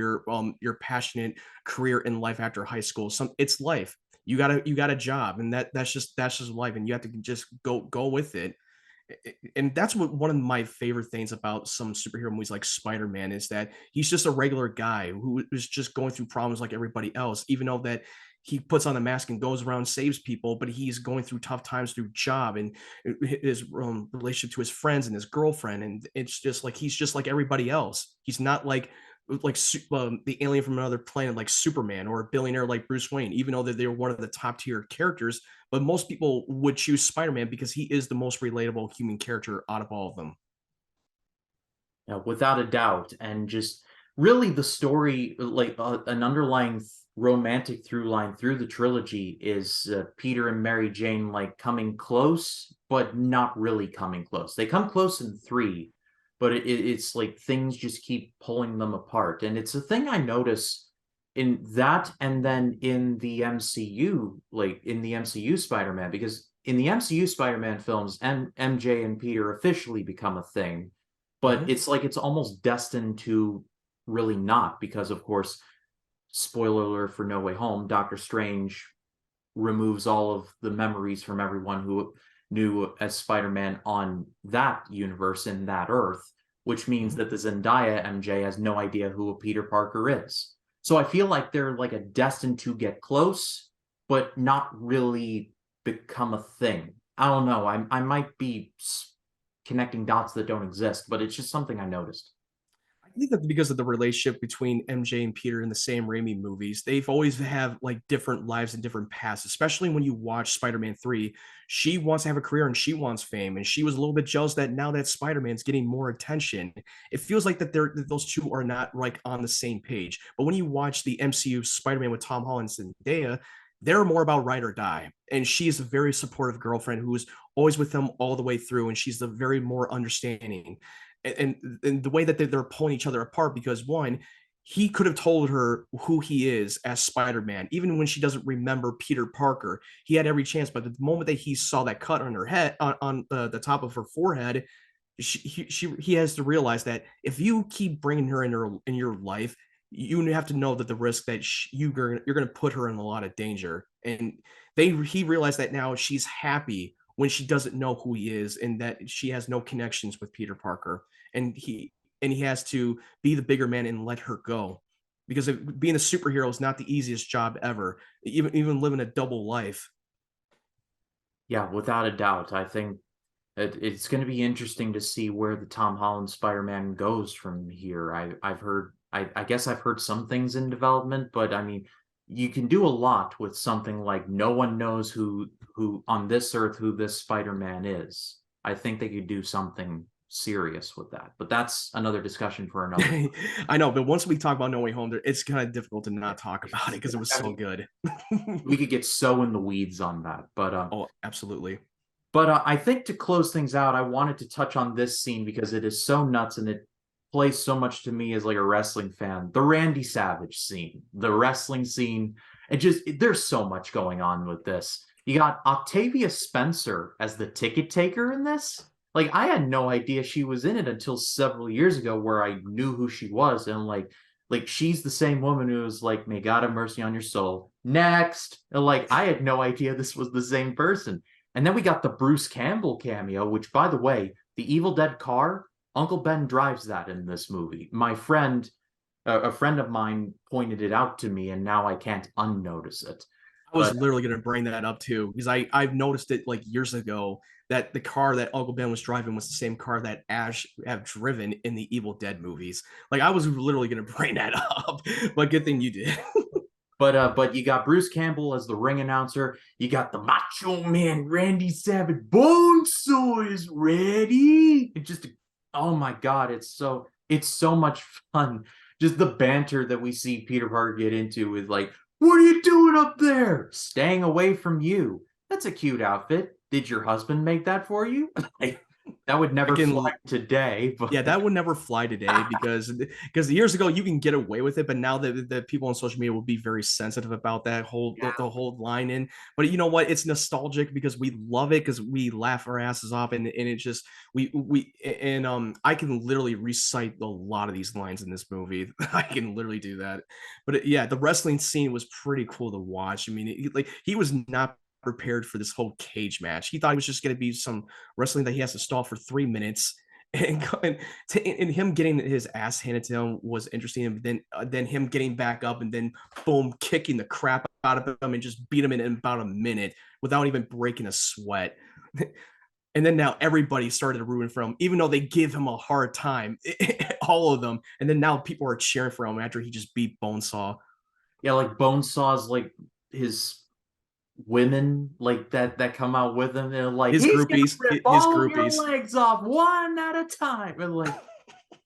your passionate career in life after high school. It's life. You got a job, and that's just life, and you have to just go with it. And that's what one of my favorite things about some superhero movies like Spider-Man is that he's just a regular guy who is just going through problems like everybody else, even though that he puts on the mask and goes around saves people, but he's going through tough times through job and his relationship to his friends and his girlfriend, and it's just like he's just like everybody else. He's not like the alien from another planet like Superman, or a billionaire like Bruce Wayne, even though they're one of the top tier characters. But most people would choose Spider-Man because he is the most relatable human character out of all of them. Without a doubt, and just really the story, like an underlying romantic through line through the trilogy is Peter and Mary Jane like coming close, but not really coming close. They come close in three, but it's like things just keep pulling them apart, and it's a thing I notice in that, and then in the MCU, like in the MCU Spider-Man, because in the MCU Spider-Man films, MJ and Peter officially become a thing, but Mhm. it's like it's almost destined to really not, because of course, spoiler alert for No Way Home, Doctor Strange removes all of the memories from everyone who knew as Spider-Man on that universe in that Earth, which means Mhm. that the Zendaya MJ has no idea who a Peter Parker is. So I feel like they're like a destined to get close, but not really become a thing. I don't know. I might be connecting dots that don't exist, but it's just something I noticed. I think that because of the relationship between MJ and Peter in the Sam Raimi movies, they've always have like different lives and different paths. Especially when you watch Spider-Man 3, she wants to have a career and she wants fame, and she was a little bit jealous that now that Spider-Man's getting more attention, it feels like that those two are not like on the same page. But when you watch the MCU Spider-Man with Tom Holland and Zendaya, they're more about ride or die, and she is a very supportive girlfriend who is always with them all the way through, and she's the very more understanding. And the way that they're pulling each other apart, because one, he could have told her who he is as Spider-Man, even when she doesn't remember Peter Parker. He had every chance, but the moment that he saw that cut on her head, on the top of her forehead, he has to realize that if you keep bringing her in your life, you have to know that the risk that you're going to put her in a lot of danger. And he realized that now she's happy when she doesn't know who he is, and that she has no connections with Peter Parker, and he has to be the bigger man and let her go, because being a superhero is not the easiest job ever, even living a double life. Yeah, without a doubt. I think it's going to be interesting to see where the Tom Holland Spider-Man goes from here. I've heard, I guess I've heard some things in development, but I mean, you can do a lot with something like no one knows who on this earth who this Spider-Man is. I think they could do something serious with that, but that's another discussion for another. I know, but once we talk about No Way Home, it's kind of difficult to not talk about it because it was I so mean, good. we could get so in the weeds on that, Oh, absolutely. but I think to close things out, I wanted to touch on this scene because it is so nuts, and plays so much to me as like a wrestling fan. The Randy Savage scene, the wrestling scene, there's so much going on with this. You got Octavia Spencer as the ticket taker in this. Like, I had no idea she was in it until several years ago, where I knew who she was, and like she's the same woman who was like, "May God have mercy on your soul." Next, and like I had no idea this was the same person. And then we got the Bruce Campbell cameo, which, by the way, the Evil Dead car, Uncle Ben drives that in this movie. My friend, a friend of mine, pointed it out to me, and now I can't unnotice it. I was But literally going to bring that up too, because I've noticed it like years ago that the car that Uncle Ben was driving was the same car that Ash have driven in the Evil Dead movies. Like, I was literally going to bring that up, but good thing you did. but you got Bruce Campbell as the ring announcer. You got the Macho Man Randy Savage. Bonesaw is ready. Oh my God, it's so much fun. Just the banter that we see Peter Parker get into with like, "What are you doing up there? Staying away from you." That's a cute outfit. Did your husband make that for you? That would never fly today. But... Yeah, that would never fly today because years ago you can get away with it, but now the people on social media will be very sensitive about that the whole line in. But you know what? It's nostalgic because we love it, because we laugh our asses off, and it just I can literally recite a lot of these lines in this movie. I can literally do that. But yeah, the wrestling scene was pretty cool to watch. I mean, he was not prepared for this whole cage match. He thought it was just going to be some wrestling that he has to stall for 3 minutes, and him getting his ass handed to him was interesting. And then him getting back up and then boom, kicking the crap out of him and just beat him in about a minute without even breaking a sweat. And then now everybody started to root for him, even though they give him a hard time, all of them. And then now people are cheering for him after he just beat Bonesaw. Yeah, like Bonesaw's like his women like that come out with him. They're like, his groupies, rip all your legs off one at a time. And like,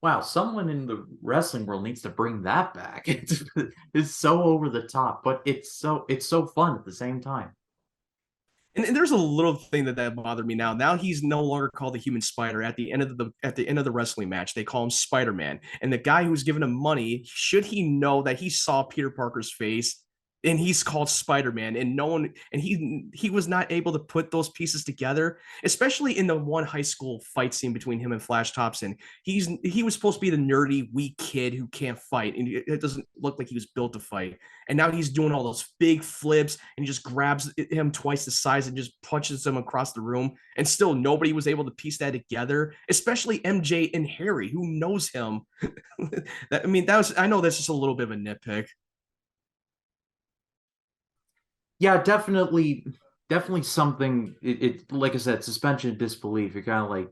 wow, someone in the wrestling world needs to bring that back. It's so over the top, but it's so fun at the same time. And there's a little thing that bothered me now. Now he's no longer called the Human Spider. At the end of the wrestling match, they call him Spider-Man. And the guy who's giving him money, should he know that he saw Peter Parker's face and he's called Spider-Man, and no one, and he was not able to put those pieces together, especially in the one high school fight scene between him and Flash Thompson. He was supposed to be the nerdy, weak kid who can't fight, and it doesn't look like he was built to fight. And now he's doing all those big flips, and he just grabs him twice the size and just punches him across the room. And still nobody was able to piece that together, especially MJ and Harry, who knows him. I know that's just a little bit of a nitpick. Yeah, definitely something. It like I said, suspension of disbelief. You're kind of like,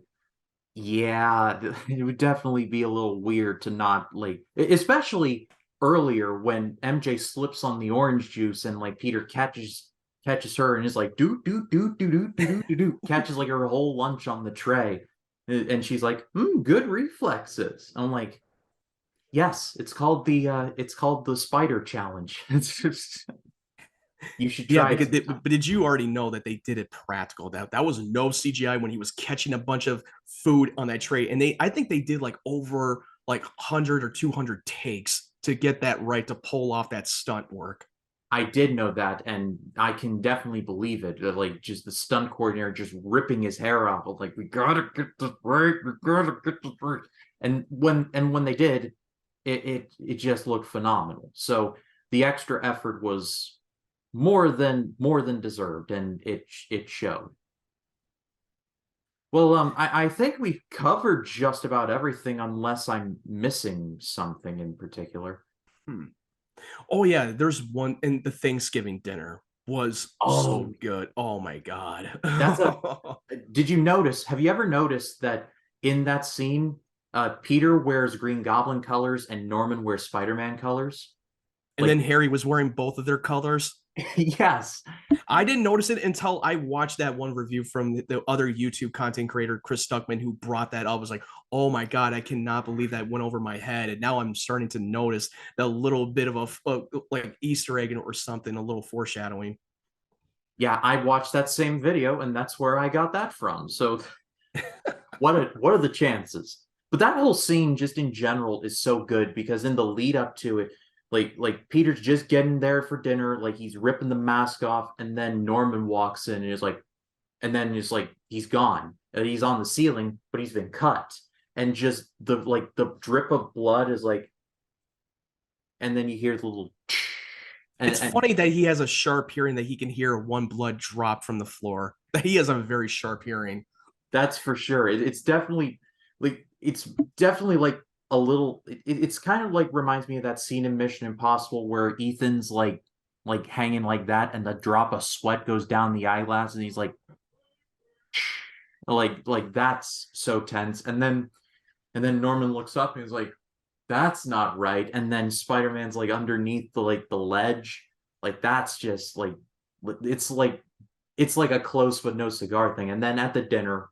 yeah, it would definitely be a little weird to not like, especially earlier when MJ slips on the orange juice and like Peter catches her and is like do catches like her whole lunch on the tray, and she's like, good reflexes. I'm like, yes, it's called the spider challenge. It's just. You should try. Yeah, but did you already know that they did it practical? That was no CGI when he was catching a bunch of food on that tray, and I think they did like over like 100 or 200 takes to get that right, to pull off that stunt work. I did know that, and I can definitely believe it. Like, just the stunt coordinator just ripping his hair out, like, we gotta get this right, we gotta get this right. And when they did, it just looked phenomenal. So the extra effort was more than deserved, and it showed. Well, I think we've covered just about everything, unless I'm missing something in particular. Oh yeah, there's one, and the Thanksgiving dinner was so good. Oh my God. Did you notice? Have you ever noticed that in that scene, Peter wears Green Goblin colors and Norman wears Spider-Man colors? And then Harry was wearing both of their colors. Yes. I didn't notice it until I watched that one review from the other YouTube content creator, Chris Stuckman, who brought that up. I was like, oh my God, I cannot believe that went over my head. And now I'm starting to notice that little bit of a like Easter egg or something, a little foreshadowing. Yeah, I watched that same video, and that's where I got that from. So what are the chances? but that whole scene just in general is so good because in the lead up to it, like Peter's just getting there for dinner, like he's ripping the mask off, and then Norman walks in and is like, and then it's like he's gone. He's on the ceiling, but he's been cut, and just the drip of blood is like, and then you hear the little. It's funny that he has a sharp hearing that he can hear one blood drop from the floor. That he has a very sharp hearing. That's for sure. It's definitely like a little. It's kind of like reminds me of that scene in Mission Impossible where Ethan's like hanging like that, and the drop of sweat goes down the eyelash, and he's like that's so tense. And then Norman looks up and he's like, "That's not right." And then Spider-Man's like underneath the ledge, like that's just like it's like it's like a close but no cigar thing. And then at the dinner,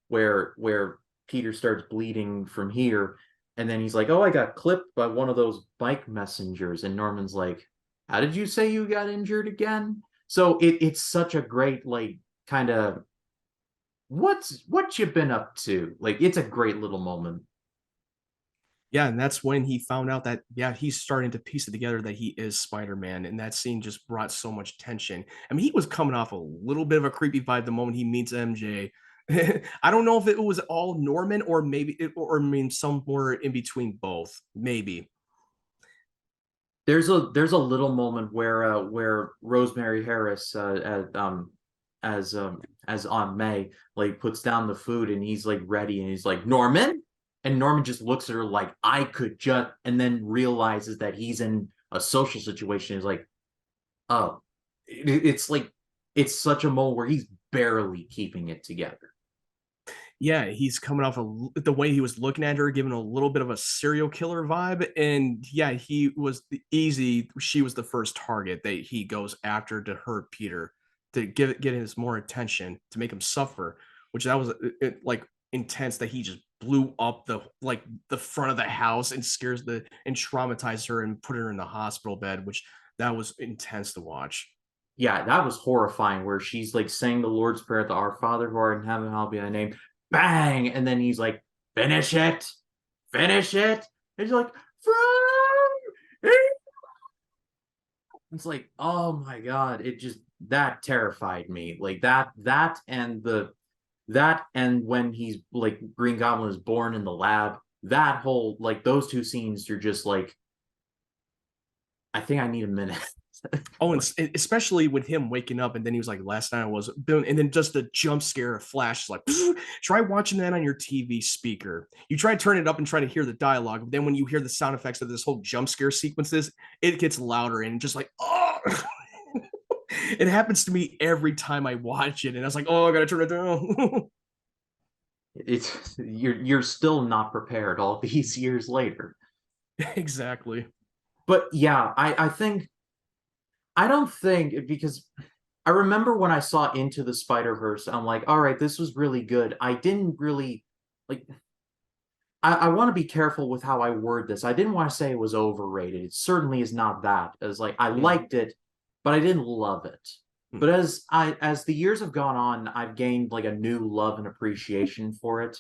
where Peter starts bleeding from here, and then he's like, "Oh, I got clipped by one of those bike messengers," and Norman's like, "How did you say you got injured again?" So it's such a great like kind of what you been up to? Like it's a great little moment. Yeah, and that's when he found out that he's starting to piece it together that he is Spider-Man, and that scene just brought so much tension. I mean, he was coming off a little bit of a creepy vibe the moment he meets MJ. I don't know if it was all Norman or or I mean somewhere in between both, maybe. There's a little moment where Rosemary Harris as Aunt May like puts down the food and he's like ready and he's like, "Norman?" And Norman just looks at her like, "I could just," and then realizes that he's in a social situation. He's like, "Oh." It's like it's such a moment where he's barely keeping it together. Yeah, he's coming off the way he was looking at her, giving a little bit of a serial killer vibe. And yeah, he was she was the first target that he goes after to hurt Peter, to get his more attention, to make him suffer, which that was like intense that he just blew up the front of the house and and traumatized her and put her in the hospital bed, which that was intense to watch. Yeah, that was horrifying. Where she's like saying the Lord's Prayer, the Our Father who art in heaven, hallowed be thy name. Bang, and then he's like, "Finish it, finish it." And he's like, "Frank!" It's like, oh my god, it just that terrified me. Like that and when he's like Green Goblin is born in the lab, that whole like those two scenes are just like, I think I need a minute. Oh, and especially with him waking up, and then he was like, "Last night I was," boom, and then just the jump scare flash, like, try watching that on your TV speaker. You try to turn it up and try to hear the dialogue, but then when you hear the sound effects of this whole jump scare sequences, it gets louder and just like, oh, it happens to me every time I watch it, and I was like, "Oh, I gotta turn it down." It's you're still not prepared all these years later. Exactly. But yeah, I don't think because I remember when I saw Into the Spider-Verse, I'm like, all right, this was really good. I didn't really like I want to be careful with how I word this. I didn't want to say it was overrated. It certainly is not that. As like I liked it, but I didn't love it. But as the years have gone on, I've gained like a new love and appreciation for it.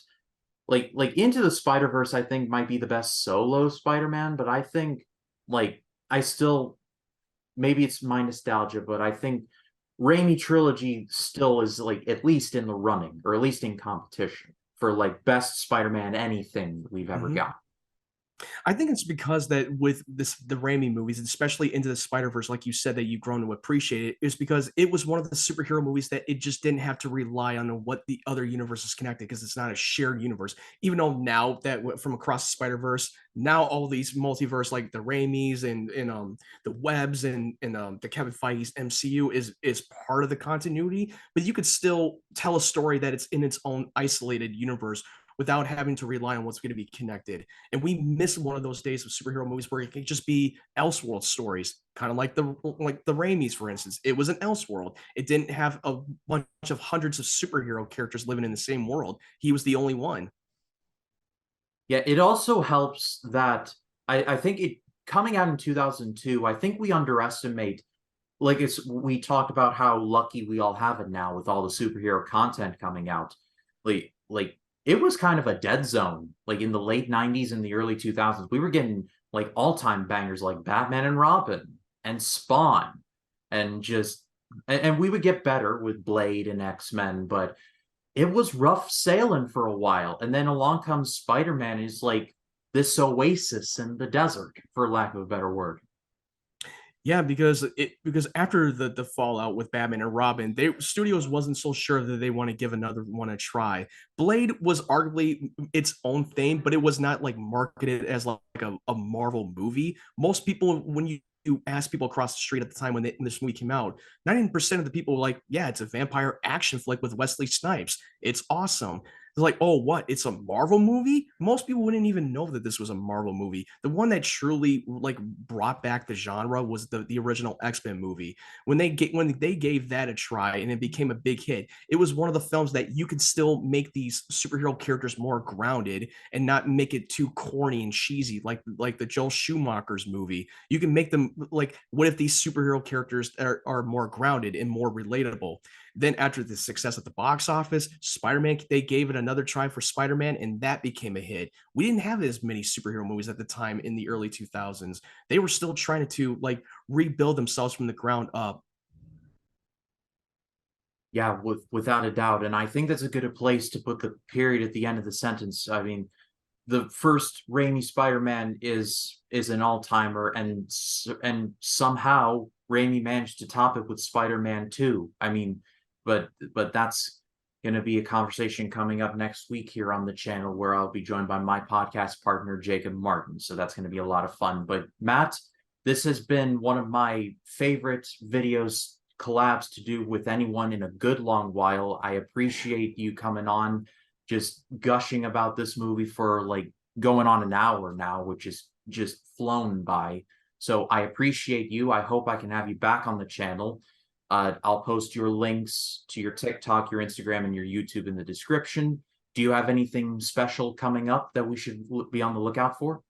Like Into the Spider-Verse, I think might be the best solo Spider-Man, but I think like I still maybe it's my nostalgia, but I think Raimi trilogy still is like at least in the running, or at least in competition for like best Spider-Man anything we've ever got. I think it's because that with the Raimi movies, especially Into the Spider-Verse, like you said, that you've grown to appreciate it, is because it was one of the superhero movies that it just didn't have to rely on what the other universes connected, because it's not a shared universe. Even though now that from Across the Spider-Verse, now all these multiverse like the Raimis and the Webs and the Kevin Feige's MCU is part of the continuity, but you could still tell a story that it's in its own isolated universe without having to rely on what's going to be connected. And we miss one of those days of superhero movies where it can just be Elseworld stories, kind of like the Raimis, for instance. It was an Elseworld. It didn't have a bunch of hundreds of superhero characters living in the same world. He was the only one. Yeah, it also helps that I think it coming out in 2002, I think we underestimate like we talked about how lucky we all have it now with all the superhero content coming out. Like it was kind of a dead zone. Like in the late 90s and the early 2000s, we were getting like all-time bangers like Batman and Robin and Spawn, and just and we would get better with Blade and X-Men, but it was rough sailing for a while. And then along comes Spider-Man, is like this oasis in the desert, for lack of a better word. Yeah, because after the fallout with Batman and Robin, they studios wasn't so sure that they want to give another one a try. Blade was arguably its own thing, but it was not like marketed as like a Marvel movie. Most people, when you ask people across the street at the time when this movie came out, 90% of the people were like, yeah, it's a vampire action flick with Wesley Snipes. It's awesome. They're like, oh, what? It's a Marvel movie? Most people wouldn't even know that this was a Marvel movie. The one that truly like brought back the genre was the original X-Men movie. When they gave that a try and it became a big hit, it was one of the films that you could still make these superhero characters more grounded and not make it too corny and cheesy like the Joel Schumacher's movie. You can make them like, what if these superhero characters are more grounded and more relatable? Then after the success at the box office, Spider-Man, they gave it another try for Spider-Man, and that became a hit. We didn't have as many superhero movies at the time in the early 2000s. They were still trying to like rebuild themselves from the ground up. Yeah, without a doubt. And I think that's a good place to put the period at the end of the sentence. I mean, the first Raimi Spider-Man is an all-timer, and somehow Raimi managed to top it with Spider-Man 2. I mean, but that's going to be a conversation coming up next week here on the channel, where I'll be joined by my podcast partner Jacob Martin. So that's going to be a lot of fun. But Matt, this has been one of my favorite videos collabs to do with anyone in a good long while. I appreciate you coming on, just gushing about this movie for like going on an hour now, which is just flown by. So I appreciate you. I hope I can have you back on the channel. I'll post your links to your TikTok, your Instagram, and your YouTube in the description. Do you have anything special coming up that we should be on the lookout for?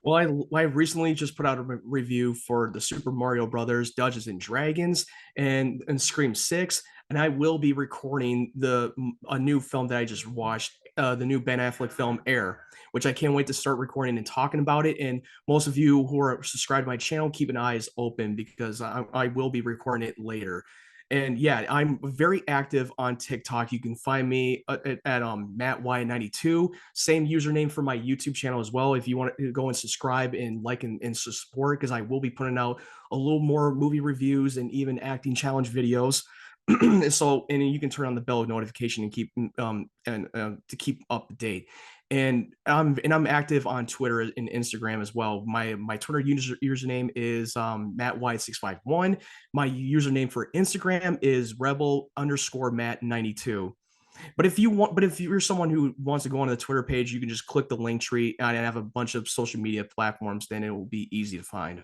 Well, I recently just put out a review for the Super Mario Brothers Dungeons and Dragons and Scream 6, and I will be recording a new film that I just watched, the new Ben Affleck film Air, which I can't wait to start recording and talking about it. And most of you who are subscribed to my channel, keep an eyes open because I will be recording it later. And yeah, I'm very active on TikTok. You can find me at MattY92. Same username for my YouTube channel as well. If you want to go and subscribe and like and support, because I will be putting out a little more movie reviews and even acting challenge videos. And you can turn on the bell notification and keep to keep up to date. And I'm active on Twitter and Instagram as well. My Twitter username is MattY651. My username for Instagram is rebel_Matt92. But if you're someone who wants to go on the Twitter page, you can just click the link tree and I have a bunch of social media platforms. Then it will be easy to find.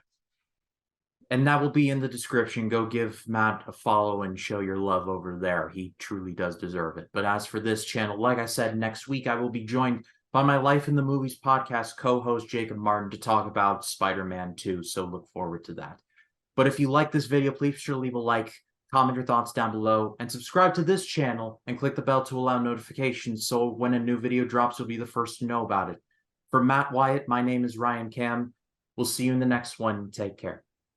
And that will be in the description. Go give Matt a follow and show your love over there. He truly does deserve it. But as for this channel, like I said, next week I will be joined by my Life in the Movies podcast co-host Jacob Martin to talk about Spider-Man 2. So look forward to that. But if you like this video, please be sure to leave a like, comment your thoughts down below, and subscribe to this channel and click the bell to allow notifications so when a new video drops, you'll be the first to know about it. For Matt Wyatt, my name is Ryan Cam. We'll see you in the next one. Take care.